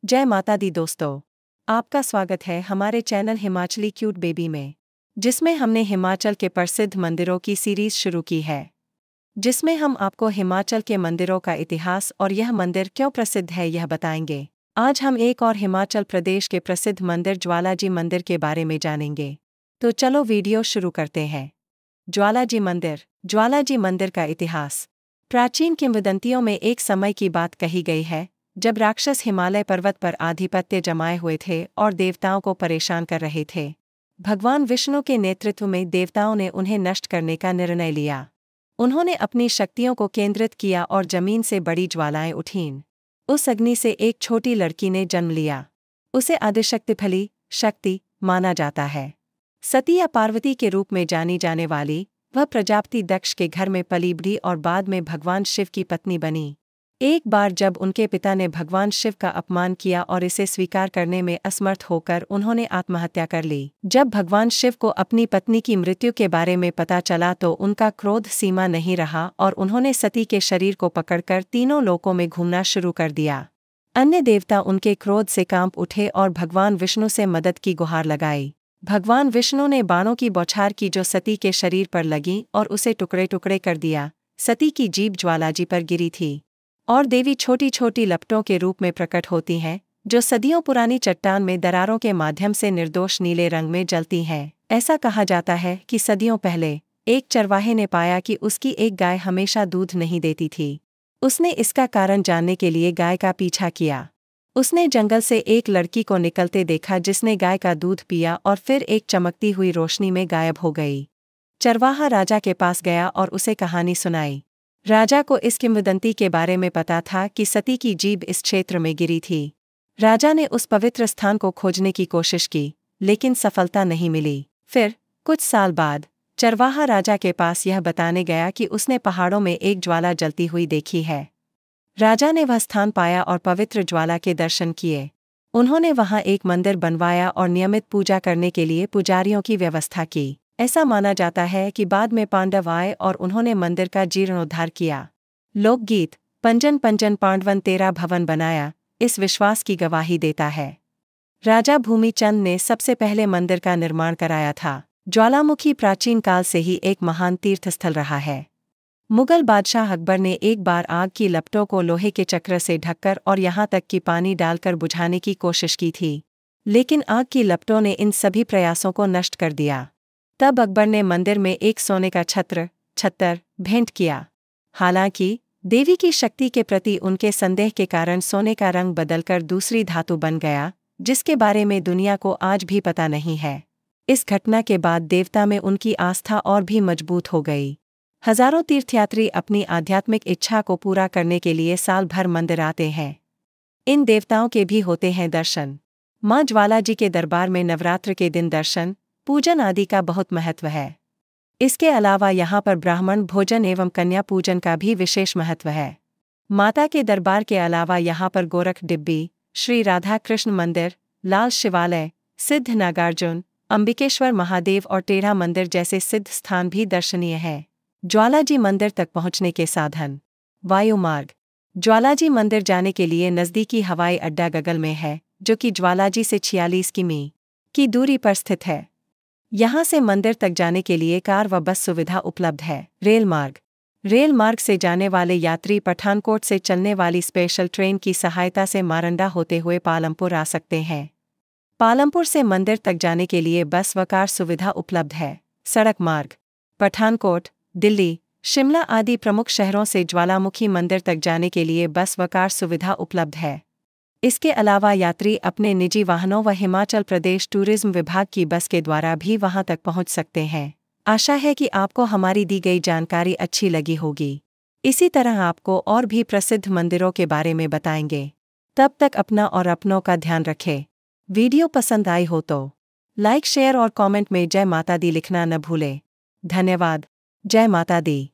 जय माता दी दोस्तों, आपका स्वागत है हमारे चैनल हिमाचली क्यूट बेबी में, जिसमें हमने हिमाचल के प्रसिद्ध मंदिरों की सीरीज शुरू की है, जिसमें हम आपको हिमाचल के मंदिरों का इतिहास और यह मंदिर क्यों प्रसिद्ध है यह बताएंगे। आज हम एक और हिमाचल प्रदेश के प्रसिद्ध मंदिर ज्वालाजी मंदिर के बारे में जानेंगे। तो चलो वीडियो शुरू करते हैं। ज्वालाजी मंदिर का इतिहास। प्राचीन किंवदंतियों में एक समय की बात कही गई है जब राक्षस हिमालय पर्वत पर आधिपत्य जमाए हुए थे और देवताओं को परेशान कर रहे थे। भगवान विष्णु के नेतृत्व में देवताओं ने उन्हें नष्ट करने का निर्णय लिया। उन्होंने अपनी शक्तियों को केंद्रित किया और जमीन से बड़ी ज्वालाएं उठीं। उस अग्नि से एक छोटी लड़की ने जन्म लिया। उसे आदिशक्ति शक्ति माना जाता है। सती या पार्वती के रूप में जानी जाने वाली वह प्रजापति दक्ष के घर में पली बढ़ी और बाद में भगवान शिव की पत्नी बनी। एक बार जब उनके पिता ने भगवान शिव का अपमान किया और इसे स्वीकार करने में असमर्थ होकर उन्होंने आत्महत्या कर ली। जब भगवान शिव को अपनी पत्नी की मृत्यु के बारे में पता चला तो उनका क्रोध सीमा नहीं रहा और उन्होंने सती के शरीर को पकड़कर तीनों लोकों में घूमना शुरू कर दिया। अन्य देवता उनके क्रोध से कांप उठे और भगवान विष्णु से मदद की गुहार लगाई। भगवान विष्णु ने बाणों की बौछार की जो सती के शरीर पर लगी और उसे टुकड़े टुकड़े कर दिया। सती की जीभ ज्वालाजी पर गिरी थी और देवी छोटी छोटी लपटों के रूप में प्रकट होती हैं जो सदियों पुरानी चट्टान में दरारों के माध्यम से निर्दोष नीले रंग में जलती हैं। ऐसा कहा जाता है कि सदियों पहले एक चरवाहे ने पाया कि उसकी एक गाय हमेशा दूध नहीं देती थी। उसने इसका कारण जानने के लिए गाय का पीछा किया। उसने जंगल से एक लड़की को निकलते देखा जिसने गाय का दूध पिया और फिर एक चमकती हुई रोशनी में गायब हो गई। चरवाहा राजा के पास गया और उसे कहानी सुनाई। राजा को इस किंवदंती के बारे में पता था कि सती की जीभ इस क्षेत्र में गिरी थी। राजा ने उस पवित्र स्थान को खोजने की कोशिश की, लेकिन सफलता नहीं मिली। फिर कुछ साल बाद चरवाहा राजा के पास यह बताने गया कि उसने पहाड़ों में एक ज्वाला जलती हुई देखी है। राजा ने वह स्थान पाया और पवित्र ज्वाला के दर्शन किए। उन्होंने वहां एक मंदिर बनवाया और नियमित पूजा करने के लिए पुजारियों की व्यवस्था की। ऐसा माना जाता है कि बाद में पांडव आए और उन्होंने मंदिर का जीर्णोद्धार किया। लोकगीत पंजन पंजन पांडवन तेरा भवन बनाया इस विश्वास की गवाही देता है। राजा भूमिचंद ने सबसे पहले मंदिर का निर्माण कराया था। ज्वालामुखी प्राचीन काल से ही एक महान तीर्थस्थल रहा है। मुगल बादशाह अकबर ने एक बार आग की लपटों को लोहे के चक्र से ढककर और यहाँ तक कि पानी डालकर बुझाने की कोशिश की थी, लेकिन आग की लपटों ने इन सभी प्रयासों को नष्ट कर दिया। तब अकबर ने मंदिर में एक सोने का छत्तर भेंट किया। हालांकि देवी की शक्ति के प्रति उनके संदेह के कारण सोने का रंग बदलकर दूसरी धातु बन गया, जिसके बारे में दुनिया को आज भी पता नहीं है। इस घटना के बाद देवता में उनकी आस्था और भी मजबूत हो गई। हजारों तीर्थयात्री अपनी आध्यात्मिक इच्छा को पूरा करने के लिए साल भर मंदिर आते हैं। इन देवताओं के भी होते हैं दर्शन। मां ज्वालाजी के दरबार में नवरात्र के दिन दर्शन पूजन आदि का बहुत महत्व है। इसके अलावा यहाँ पर ब्राह्मण भोजन एवं कन्या पूजन का भी विशेष महत्व है। माता के दरबार के अलावा यहाँ पर गोरख डिब्बी, श्री राधा कृष्ण मंदिर, लाल शिवालय, सिद्ध नागार्जुन, अंबिकेश्वर महादेव और टेढ़ा मंदिर जैसे सिद्ध स्थान भी दर्शनीय हैं। ज्वालाजी मंदिर तक पहुँचने के साधन। वायु मार्ग। ज्वालाजी मंदिर जाने के लिए नज़दीकी हवाई अड्डा गगल में है, जो कि ज्वालाजी से 46 किमी की दूरी पर स्थित है। यहाँ से मंदिर तक जाने के लिए कार व बस सुविधा उपलब्ध है। रेल मार्ग से जाने वाले यात्री पठानकोट से चलने वाली स्पेशल ट्रेन की सहायता से मारंडा होते हुए पालमपुर आ सकते हैं। पालमपुर से मंदिर तक जाने के लिए बस व कार सुविधा उपलब्ध है। सड़क मार्ग। पठानकोट, दिल्ली, शिमला आदि प्रमुख शहरों से ज्वालामुखी मंदिर तक जाने के लिए बस व कार सुविधा उपलब्ध है। इसके अलावा यात्री अपने निजी वाहनों व हिमाचल प्रदेश टूरिज्म विभाग की बस के द्वारा भी वहां तक पहुंच सकते हैं। आशा है कि आपको हमारी दी गई जानकारी अच्छी लगी होगी। इसी तरह आपको और भी प्रसिद्ध मंदिरों के बारे में बताएंगे। तब तक अपना और अपनों का ध्यान रखें। वीडियो पसंद आई हो तो लाइक, शेयर और कमेंट में जय माता दी लिखना न भूलें। धन्यवाद। जय माता दी।